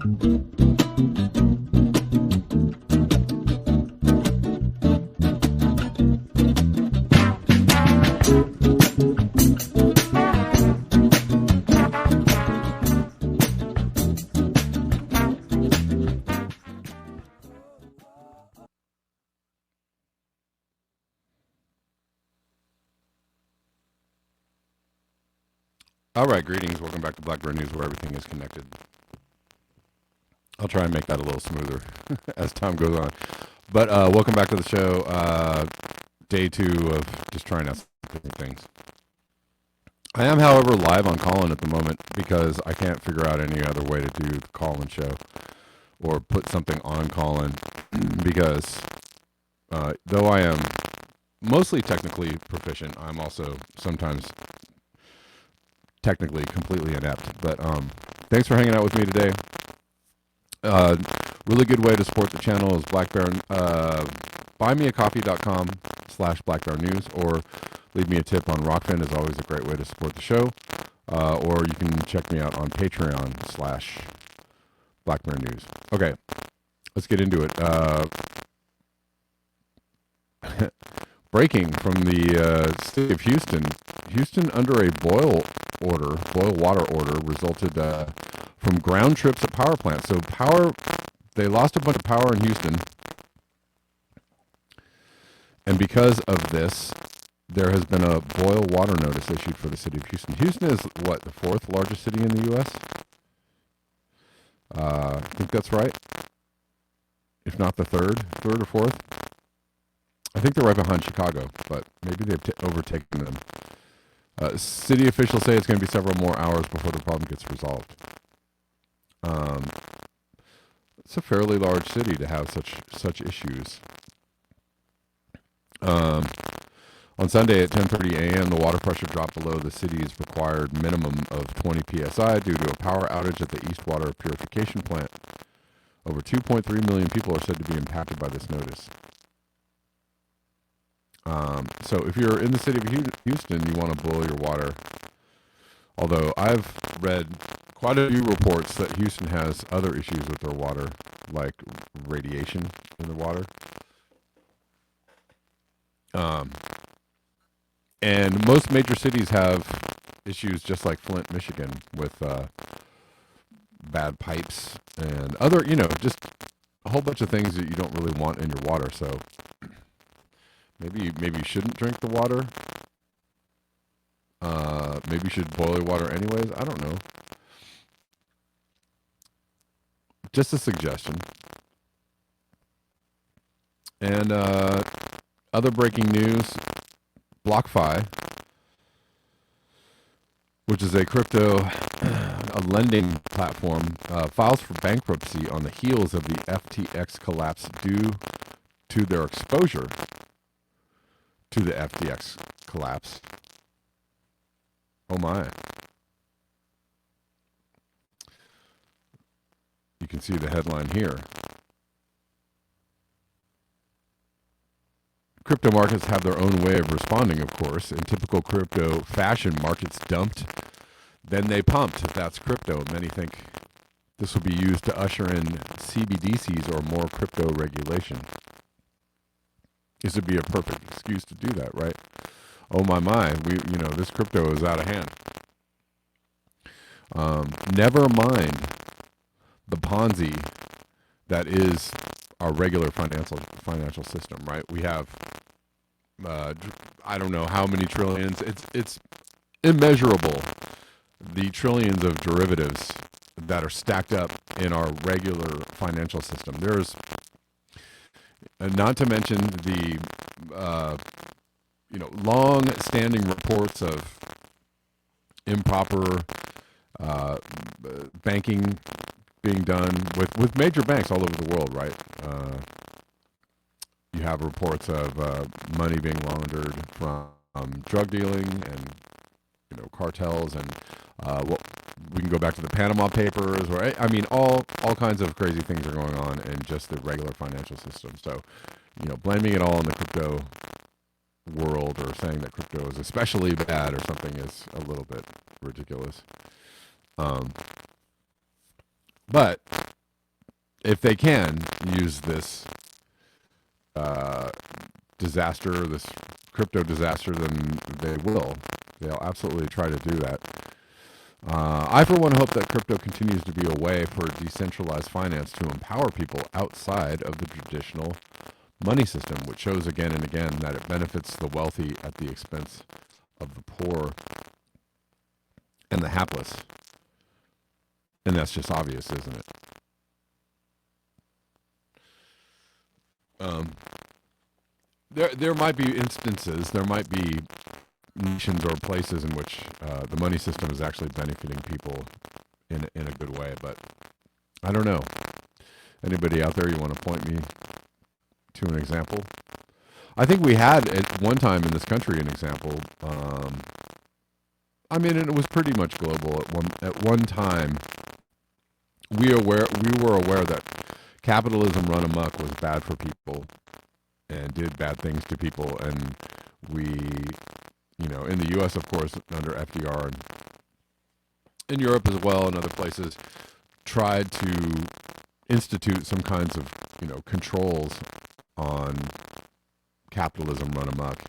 All right, greetings. Welcome back to BlackBird News, where everything is connected. I'll try and make that a little smoother as time goes on. But welcome back to the show. Day 2 of just trying out some different things. I am, however, live on call-in at the moment because I can't figure out any other way to do the call-in show or put something on call-in because though I am mostly technically proficient, I'm also sometimes technically completely inept. But thanks for hanging out with me today. Really good way to support the channel is buymeacoffee.com/blackbearnews, or leave me a tip on Rockfin is always a great way to support the show. Or you can check me out on Patreon/blackbearnews. Okay, let's get into it. Breaking from the city of Houston. Houston under a boil water order resulted from ground trips at power plants. So they lost a bunch of power in Houston. And because of this, there has been a boil water notice issued for the city of Houston. Houston is what, the 4th largest city in the U.S.? I think that's right. If not the third or 4th. I think they're right behind Chicago, but maybe they've overtaken them. City officials say it's going to be several more hours before the problem gets resolved. It's a fairly large city to have such issues. On Sunday at 10:30 a.m., the water pressure dropped below the city's required minimum of 20 psi due to a power outage at the East Water Purification Plant. Over 2.3 million people are said to be impacted by this notice. So if you're in the city of Houston, you want to boil your water. Although I've read quite a few reports that Houston has other issues with their water, like radiation in the water. And most major cities have issues just like Flint, Michigan, with bad pipes and other, just a whole bunch of things that you don't really want in your water. So maybe you shouldn't drink the water. Maybe you should boil your water anyways. I don't know. Just a suggestion. And other breaking news, BlockFi, which is a lending platform, files for bankruptcy on the heels of the FTX collapse due to their exposure to the FTX collapse. Oh my. You can see the headline here. Crypto markets have their own way of responding, of course. In typical crypto fashion, markets dumped, then they pumped. That's crypto. Many think this will be used to usher in CBDCs or more crypto regulation. This would be a perfect excuse to do that, right? Oh my, this crypto is out of hand. Never mind the Ponzi that is our regular financial system, right? We have, I don't know how many trillions. It's immeasurable, the trillions of derivatives that are stacked up in our regular financial system. There's, not to mention the, long-standing reports of improper banking being done with major banks all over the world, right? You have reports of money being laundered from drug dealing and cartels, and we can go back to the Panama Papers, where all kinds of crazy things are going on in just the regular financial system. So, blaming it all on the crypto world or saying that crypto is especially bad or something is a little bit ridiculous. But if they can use this uh, disaster, this crypto disaster, then they will. They'll absolutely try to do that. I, for one, hope that crypto continues to be a way for decentralized finance to empower people outside of the traditional money system, which shows again and again that it benefits the wealthy at the expense of the poor and the hapless. And that's just obvious, isn't it? There might be instances, there might be nations or places in which the money system is actually benefiting people in a good way, but I don't know. Anybody out there, you want to point me to an example? I think we had at one time in this country an example. I mean, and it was pretty much global at one time. We were aware that capitalism run amok was bad for people and did bad things to people, and we, in the U.S., of course, under FDR, and in Europe as well, and other places, tried to institute some kinds of, controls on capitalism run amok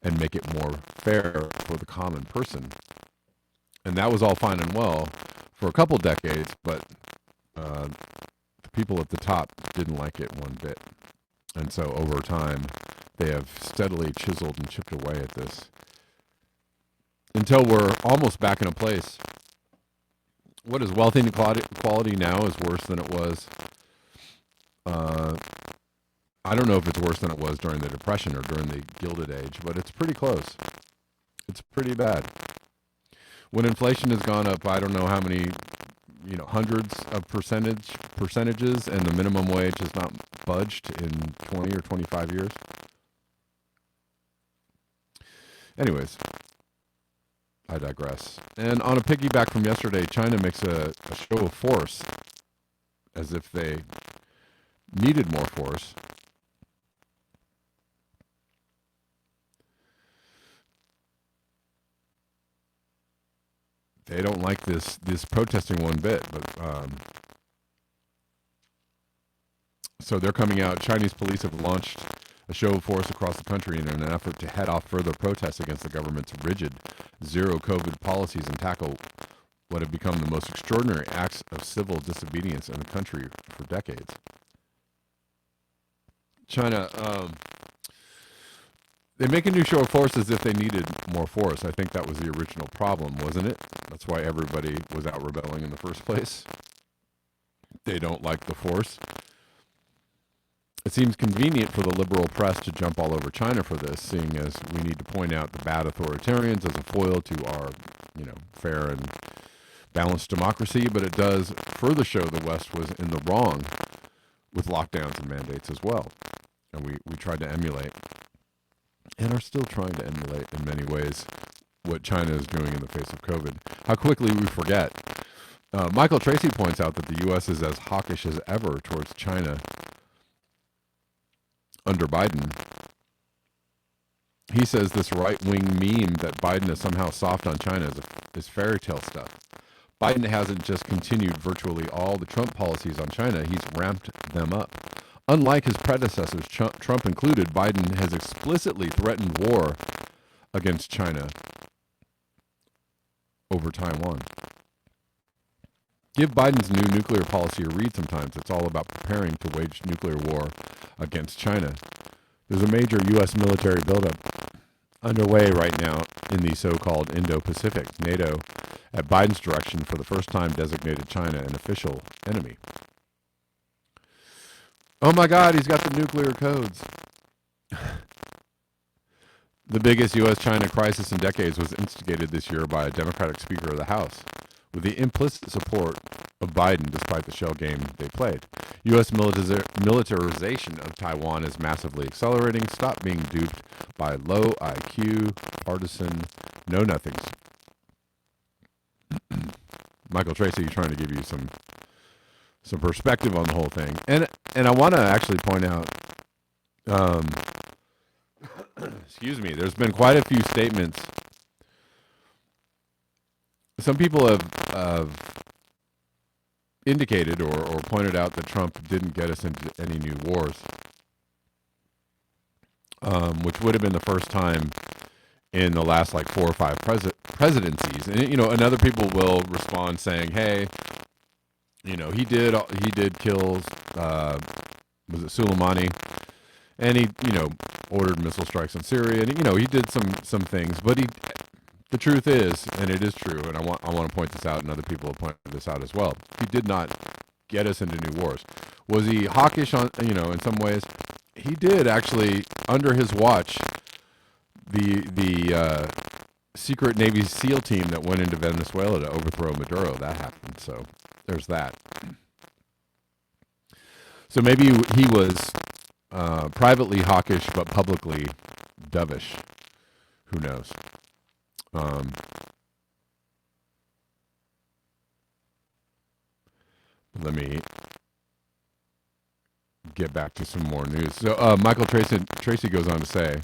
and make it more fair for the common person. And that was all fine and well for a couple decades, but the people at the top didn't like it one bit. And so over time, they have steadily chiseled and chipped away at this until we're almost back in a place. What is wealth inequality now is worse than it was. I don't know if it's worse than it was during the Depression or during the Gilded Age, but it's pretty close. It's pretty bad. When inflation has gone up, I don't know how many, hundreds of percentages, and the minimum wage has not budged in 20 or 25 years. Anyways, I digress. And on a piggyback from yesterday, China makes a show of force as if they needed more force. They don't like this protesting one bit, but so they're coming out. Chinese police have launched a show of force across the country in an effort to head off further protests against the government's rigid zero-COVID policies and tackle what have become the most extraordinary acts of civil disobedience in the country for decades. China, they make a new show of force as if they needed more force. I think that was the original problem, wasn't it? That's why everybody was out rebelling in the first place. They don't like the force. It seems convenient for the liberal press to jump all over China for this, seeing as we need to point out the bad authoritarians as a foil to our, fair and balanced democracy, but it does further show the West was in the wrong with lockdowns and mandates as well. And we tried to emulate, and are still trying to emulate in many ways, what China is doing in the face of COVID. How quickly we forget. Michael Tracy points out that the U.S. is as hawkish as ever towards China under Biden. He says this right-wing meme that Biden is somehow soft on China is fairy tale stuff. Biden hasn't just continued virtually all the Trump policies on China, he's ramped them up. Unlike his predecessors, Trump included, Biden has explicitly threatened war against China over Taiwan. Give Biden's new nuclear policy a read sometimes. It's all about preparing to wage nuclear war against China. There's a major U.S. military buildup underway right now in the so-called Indo-Pacific. NATO, at Biden's direction, for the first time designated China an official enemy. Oh my God, he's got the nuclear codes. The biggest U.S.-China crisis in decades was instigated this year by a Democratic Speaker of the House, with the implicit support of Biden despite the shell game they played. U.S. militarization of Taiwan is massively accelerating. Stop being duped by low IQ, partisan know-nothings. Michael Tracy trying to give you some perspective on the whole thing. And I want to actually point out, excuse me, there's been quite a few statements. Some people have indicated or pointed out that Trump didn't get us into any new wars, which would have been the first time in the last like 4 or 5 presidencies. And and other people will respond saying, "Hey, he did kill was it Soleimani, and he ordered missile strikes on Syria, and he did some things, but the truth is, and it is true, and I want to point this out, and other people have pointed this out as well. He did not get us into new wars. Was he hawkish on in some ways? He did actually under his watch. The secret Navy SEAL team that went into Venezuela to overthrow Maduro, that happened. So there's that. So maybe he was privately hawkish, but publicly dovish. Who knows? Let me get back to some more news. So Michael Tracy goes on to say,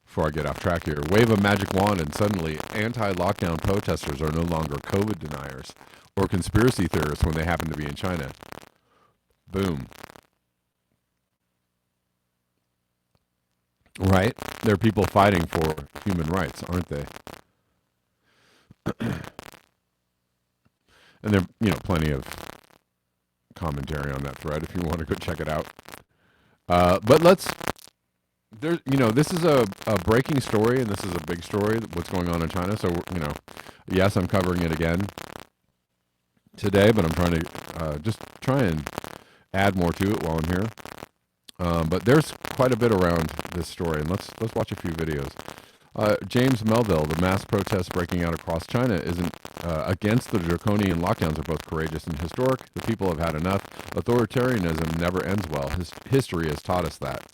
before I get off track here, wave a magic wand and suddenly anti-lockdown protesters are no longer COVID deniers or conspiracy theorists when they happen to be in China. Boom. Right? They're people fighting for human rights, aren't they? And there, plenty of commentary on that thread if you want to go check it out. But this is a breaking story, and this is a big story, what's going on in China. So, yes, I'm covering it again today, but I'm trying to just try and add more to it while I'm here. But there's quite a bit around this story, and let's watch a few videos. James Melville, the mass protests breaking out across China isn't against the draconian lockdowns are both courageous and historic. The people have had enough. Authoritarianism never ends well. History has taught us that.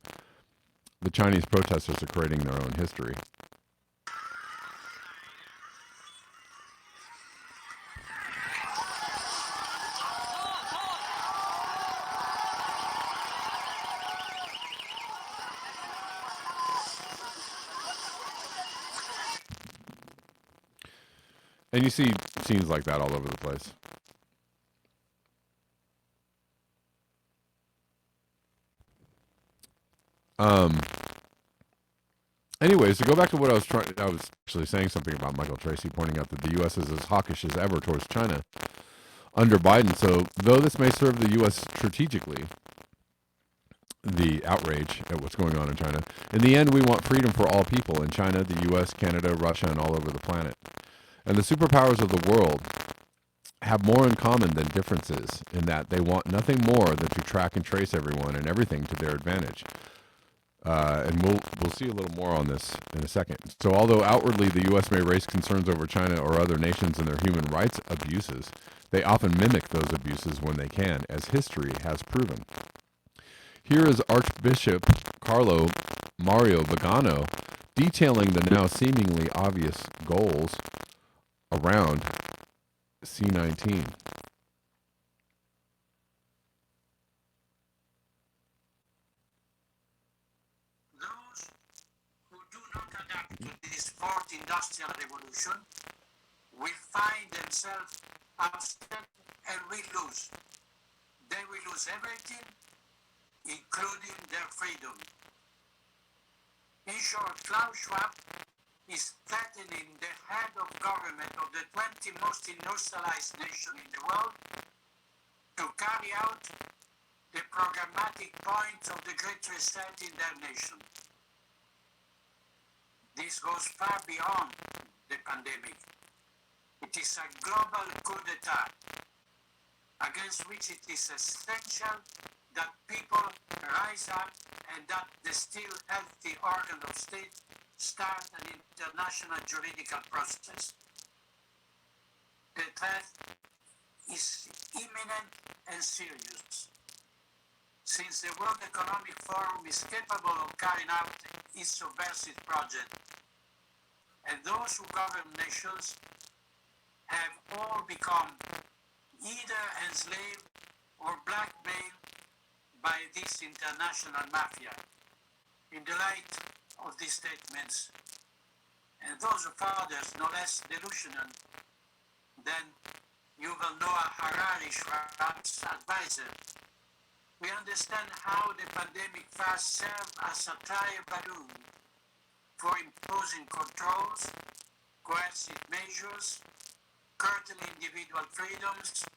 The Chinese protesters are creating their own history. And you see scenes like that all over the place. Anyways, to go back to what I was actually saying something about Michael Tracy, pointing out that the U.S. is as hawkish as ever towards China under Biden. So, though this may serve the U.S. strategically, the outrage at what's going on in China, in the end, we want freedom for all people in China, the U.S., Canada, Russia, and all over the planet. And the superpowers of the world have more in common than differences in that they want nothing more than to track and trace everyone and everything to their advantage. And we'll see a little more on this in a second. So although outwardly the U.S. may raise concerns over China or other nations and their human rights abuses, they often mimic those abuses when they can, as history has proven. Here is Archbishop Carlo Mario Vigano detailing the now seemingly obvious goals around C19. Those who do not adapt to this fourth industrial revolution will find themselves upset and will lose. They will lose everything, including their freedom. In short, Klaus Schwab is threatening the head of government of the 20 most industrialized nations in the world to carry out the programmatic points of the Great Reset in their nation. This goes far beyond the pandemic. It is a global coup d'etat against which it is essential that people rise up and that the still healthy organ of state start an international juridical process. The threat is imminent and serious. Since the World Economic Forum is capable of carrying out its subversive project, and those who govern nations have all become either enslaved or blackmailed by this international mafia. In the light of these statements, and those of others no less delusional than Yuval Noah Harari, Trump's advisor. We understand how the pandemic fast served as a trial balloon for imposing controls, coercive measures, curtailing individual freedoms,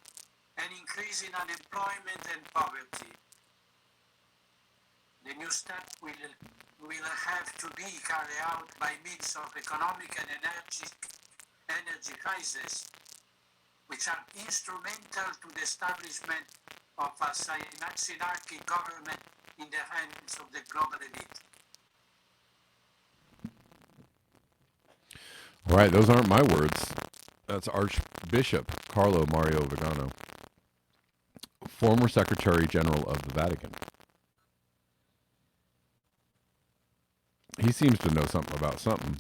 and increasing unemployment and poverty. The new step will have to be carried out by means of economic and energy crisis, which are instrumental to the establishment of a synarchic government in the hands of the global elite. All right, those aren't my words. That's Archbishop Carlo Mario Vigano, former Secretary General of the Vatican. He seems to know something about something.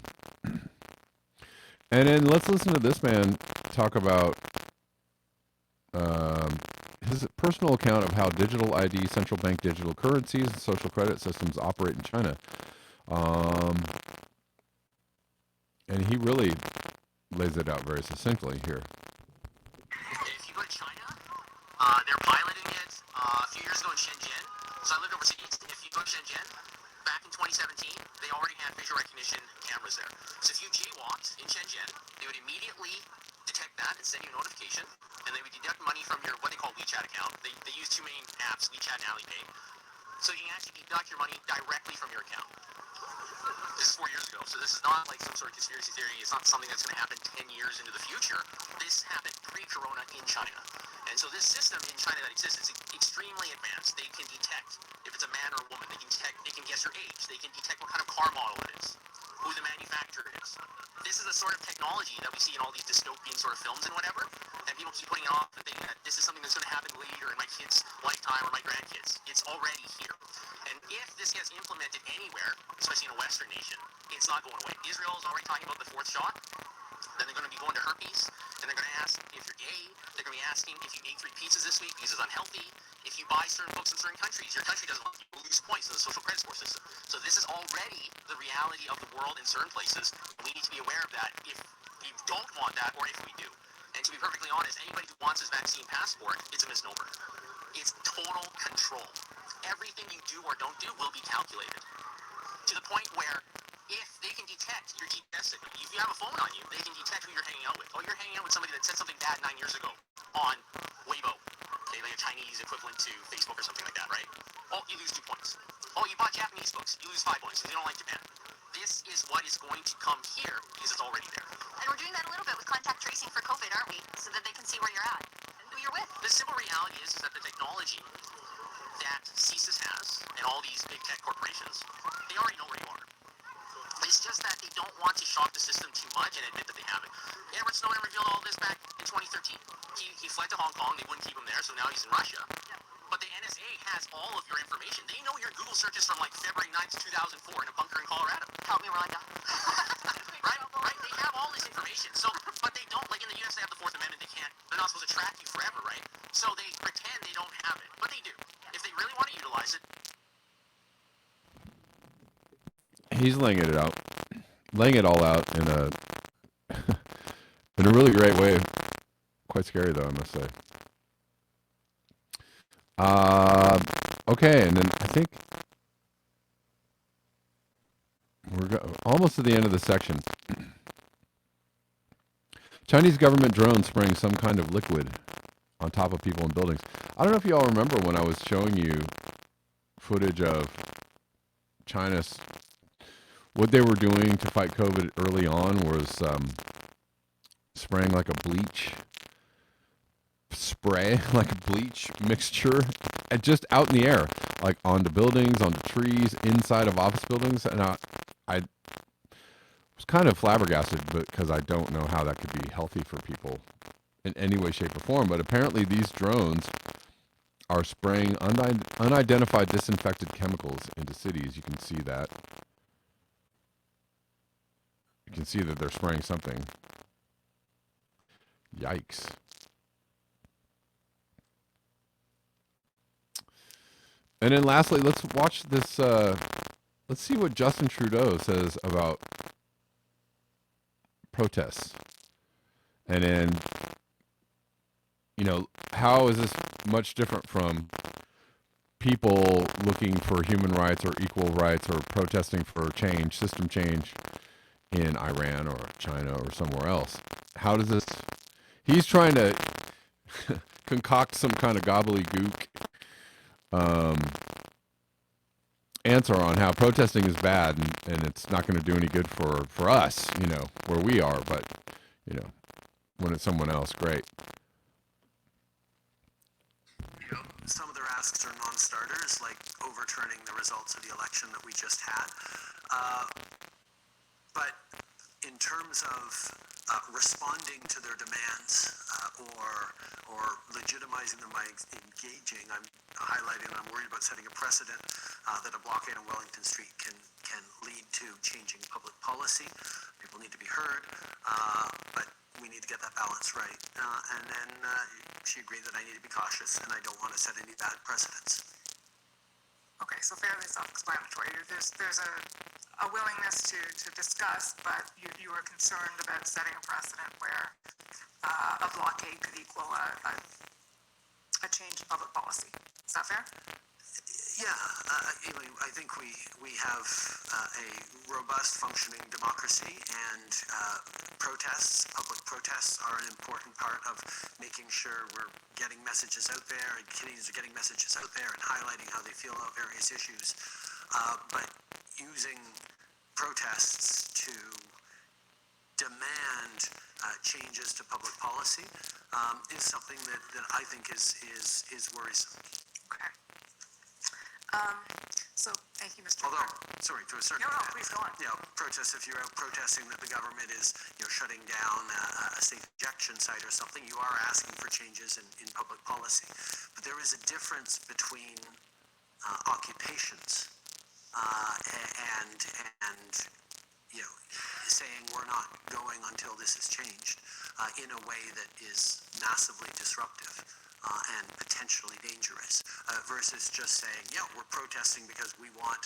And then let's listen to this man talk about his personal account of how digital ID, central bank digital currencies, and social credit systems operate in China. And he really lays it out very succinctly here. If you go to China, they're piloting it a few years ago in Shenzhen. So I lived overseas. If you go to Shenzhen, back in 2017, they already had facial recognition cameras there. So if you jaywalked in Shenzhen, they would immediately detect that and send you a notification, and they would deduct money from your, what they call WeChat account. They use two main apps, WeChat and Alipay. So you can actually deduct your money directly from your account. This is 4 years ago, so this is not like some sort of conspiracy theory. It's not something that's going to happen 10 years into the future. This happened pre-corona in China. And so this system in China that exists is extremely advanced. They can detect if it's a man or a woman. They can guess your age. They can detect what kind of car model it is, who the manufacturer is. This is the sort of technology that we see in all these dystopian sort of films and whatever. And people keep putting it off and thinking that this is something that's going to happen later in my kids' lifetime or my grandkids. It's already here. And if this gets implemented anywhere, especially in a Western nation, it's not going away. Israel is already talking about the fourth shot. Then they're going to be going to herpes. Then they're going to ask if you're gay. They're going to be asking if you ate 3 pizzas this week because it's unhealthy. If you buy certain books in certain countries, your country doesn't lose points in the social credit score system. So this is already the reality of the world in certain places. We need to be aware of that if you don't want that or if we do. And to be perfectly honest, anybody who wants his vaccine passport, it's a misnomer. It's total control. Everything you do or don't do will be calculated. To the point where if they can detect your GPS signal, if you have a phone on you, they can detect who you're hanging out with. Oh, you're hanging out with somebody that said something bad 9 years ago on Weibo. Okay, like a Chinese equivalent to Facebook or something like that, right? Oh, you lose 2 points. Oh, you bought Japanese books. You lose 5 points because you don't like Japan. This is what is going to come here because it's already there. And we're doing that a little bit with contact tracing for COVID, aren't we? So that they can see where you're at and who you're with. The simple reality is that the technology that CSIS has and all these big tech corporations, they already know where you are. It's just that they don't want to shock the system too much and admit that they have it. Edward Snowden revealed all this back in 2013. He fled to Hong Kong. They wouldn't keep him there, so now he's in Russia. But the NSA has all of your information. They know your Google searches from like February 9th, 2004 in a bunker in Colorado. Help me, Rhonda. Right? They have all this information. So, but they don't, like in the US, they have the Fourth Amendment. They're not supposed to track you forever, right? So they pretend they don't have it, but they do. If they really want to utilize it. He's laying it all out in a in a really great way. Quite scary though, I must say. Okay, and then I think we're almost to the end of the section. Chinese government drones spraying some kind of liquid on top of people and buildings. I don't know if you all remember when I was showing you footage of China's, what they were doing to fight COVID early on was spraying like a bleach spray, like a bleach mixture, and just out in the air, like onto buildings, onto trees, inside of office buildings. And I was kind of flabbergasted, because I don't know how that could be healthy for people in any way, shape, or form. But apparently these drones are spraying unidentified disinfected chemicals into cities. You can see that. You can see that they're spraying something. Yikes. And then lastly, let's watch this. Let's see what Justin Trudeau says about protests. And then how is this much different from people looking for human rights or equal rights or protesting for change, system change in Iran or China or somewhere else? How does this? He's trying to concoct some kind of gobbledygook um, answer on how protesting is bad and it's not going to do any good for us, where we are. But, when it's someone else, great. Some of their asks are non-starters, like overturning the results of the election that we just had. But in terms of responding to their demands or legitimizing them by engaging, I'm highlighting that I'm worried about setting a precedent that a blockade on Wellington Street can lead to changing public policy. People need to be heard, but we need to get that balance right. And then she agreed that I need to be cautious and I don't want to set any bad precedents. Okay, so fairly self-explanatory. There's a willingness to discuss, but you are concerned about setting a precedent where a blockade could equal a change in public policy. Is that fair? Yeah, I think we have a robust functioning democracy, and public protests are an important part of making sure we're getting messages out there, and Canadians are getting messages out there and highlighting how they feel about various issues. But using protests to demand changes to public policy is something that I think is worrisome. Okay. So thank you, Mr. Although, Clerk. sorry, to a certain No, extent, please go on. protests, if you're out protesting that the government is, shutting down a safe injection site or something, you are asking for changes in public policy. But there is a difference between occupations and saying we're not going until this is changed in a way that is massively disruptive and potentially dangerous, versus just saying, we're protesting because we want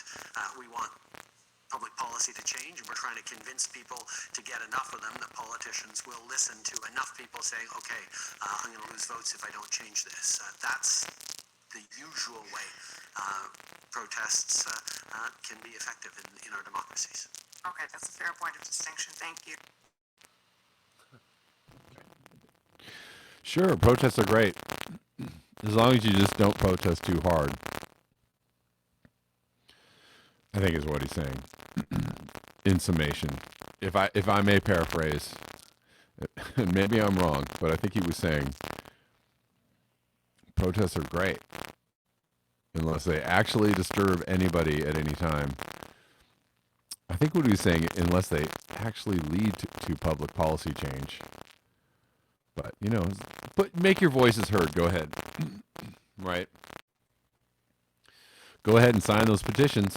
public policy to change, and we're trying to convince people to get enough of them that politicians will listen to enough people saying, okay, I'm going to lose votes if I don't change this. That's the usual way protests can be effective in our democracies. Okay, that's a fair point of distinction. Thank you. Sure, protests are great. As long as you just don't protest too hard. I think is what he's saying. In summation. If I may paraphrase, and maybe I'm wrong, but I think he was saying protests are great. Unless they actually disturb anybody at any time. I think what he was saying, unless they actually lead to public policy change. But, but make your voices heard. Go ahead. Right? Go ahead and sign those petitions.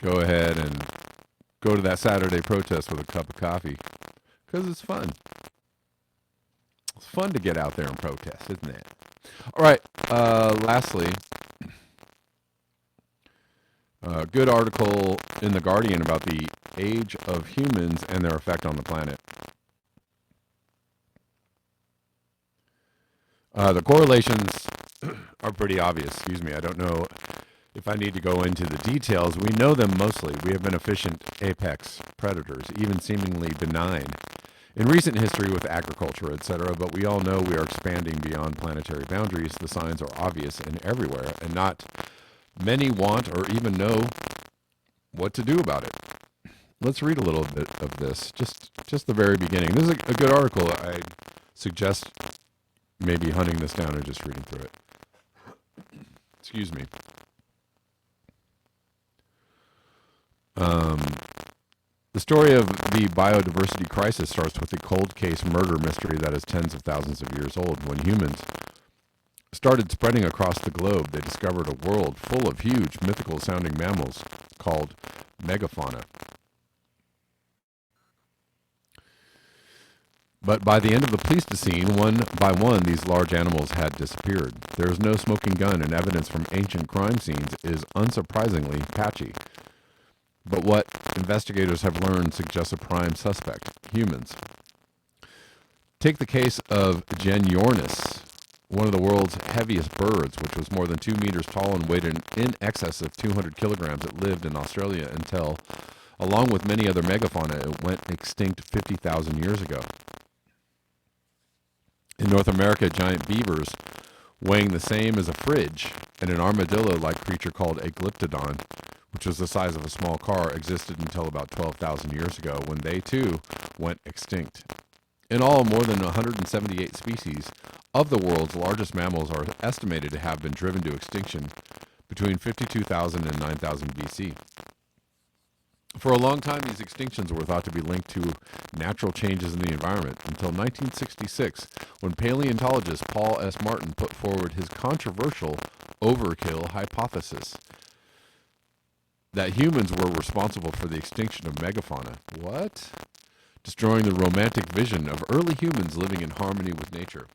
Go ahead and go to that Saturday protest with a cup of coffee. Because it's fun. It's fun to get out there and protest, isn't it? All right. Lastly, good article in The Guardian about the age of humans and their effect on the planet. The correlations are pretty obvious. Excuse me. I don't know if I need to go into the details. We know them mostly. We have been efficient apex predators, even seemingly benign, in recent history with agriculture, etc., but we all know we are expanding beyond planetary boundaries. The signs are obvious and everywhere, and not many want or even know what to do about it. Let's read a little bit of this, just the very beginning. This is a good article. I suggest maybe hunting this down and just reading through it. Excuse me. The story of the biodiversity crisis starts with a cold case murder mystery that is tens of thousands of years old. When humans started spreading across the globe, they discovered a world full of huge mythical-sounding mammals called megafauna. But by the end of the Pleistocene, one by one, these large animals had disappeared. There is no smoking gun, and evidence from ancient crime scenes is unsurprisingly patchy. But what investigators have learned suggests a prime suspect: humans. Take the case of Genyornis, one of the world's heaviest birds, which was more than 2 meters tall and weighed in excess of 200 kilograms. It lived in Australia until, along with many other megafauna, it went extinct 50,000 years ago. In North America, giant beavers, weighing the same as a fridge, and an armadillo-like creature called a glyptodon, which was the size of a small car, existed until about 12,000 years ago, when they too went extinct. In all, more than 178 species of the world's largest mammals are estimated to have been driven to extinction between 52,000 and 9,000 BC. For a long time, these extinctions were thought to be linked to natural changes in the environment until 1966, when paleontologist Paul S. Martin put forward his controversial overkill hypothesis that humans were responsible for the extinction of megafauna. What? Destroying the romantic vision of early humans living in harmony with nature.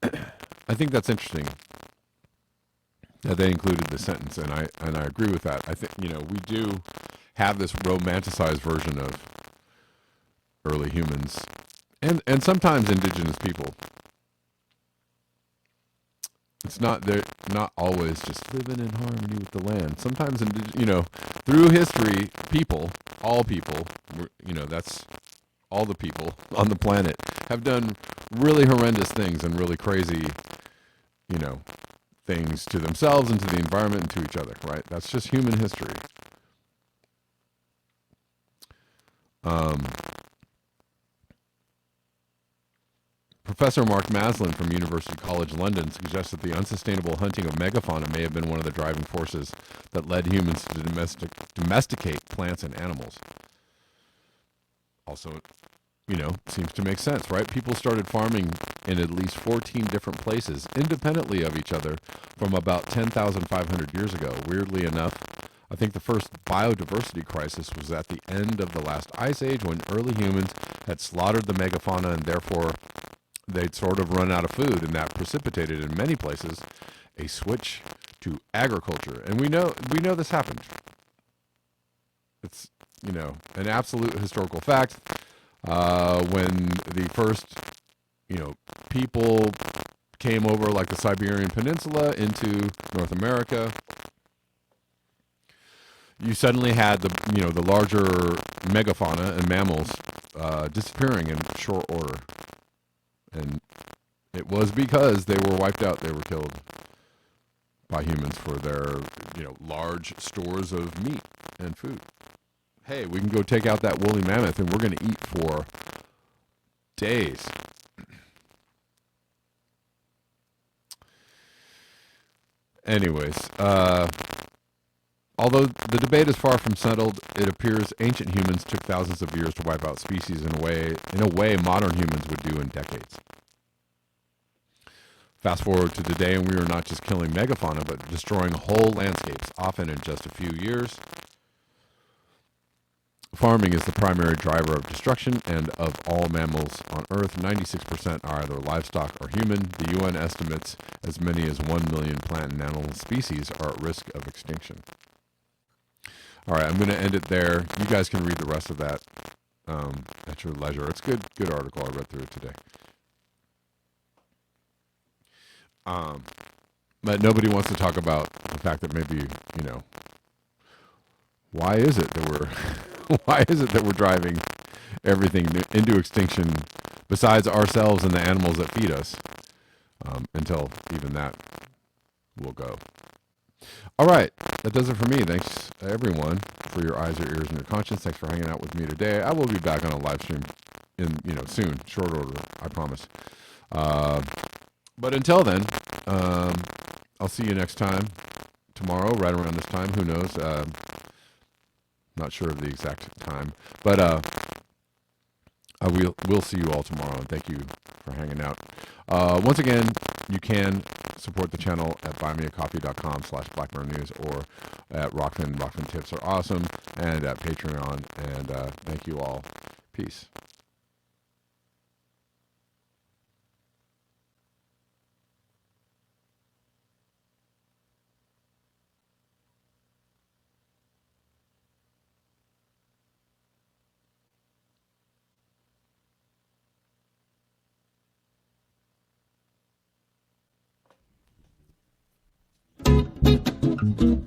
I think that's interesting that they included the sentence, and I agree with that. I think, we do have this romanticized version of early humans and sometimes indigenous people. They're not always just living in harmony with the land. Sometimes, through history, all people, that's all the people on the planet, have done really horrendous things and really crazy, things to themselves and to the environment and to each other, right? That's just human history. Professor Mark Maslin from University College London suggests that the unsustainable hunting of megafauna may have been one of the driving forces that led humans to domesticate plants and animals. Also, seems to make sense, right? People started farming in at least 14 different places, independently of each other, from about 10,500 years ago. Weirdly enough, I think the first biodiversity crisis was at the end of the last ice age, when early humans had slaughtered the megafauna and therefore they'd sort of run out of food, and that precipitated in many places a switch to agriculture. And we know this happened. It's, an absolute historical fact. When the first, people came over, like the Siberian Peninsula, into North America, you suddenly had the larger megafauna and mammals disappearing in short order. And it was because they were wiped out. They were killed by humans for their, large stores of meat and food. Hey, we can go take out that woolly mammoth and we're going to eat for days. Anyways, although the debate is far from settled, it appears ancient humans took thousands of years to wipe out species in a way modern humans would do in decades. Fast forward to today, and we are not just killing megafauna, but destroying whole landscapes, often in just a few years. Farming is the primary driver of destruction, and of all mammals on Earth, 96% are either livestock or human. The UN estimates as many as 1 million plant and animal species are at risk of extinction. All right, I'm going to end it there. You guys can read the rest of that at your leisure. It's a good article. I read through it today. But nobody wants to talk about the fact that maybe, why is it that we're driving everything into extinction besides ourselves and the animals that feed us, until even that will go. All right, that does it for me. Thanks, everyone, for your eyes, your ears, and your conscience. Thanks for hanging out with me today. I will be back on a live stream soon, short order, I promise. But until then, I'll see you next time, tomorrow, right around this time. Who knows? Not sure of the exact time, but we'll see you all tomorrow. And thank you for hanging out. Once again, you can support the channel at buymeacoffee.com/blackbearnews or at Rockfin. Rockfin tips are awesome, and at Patreon. And thank you all. Peace. Bye.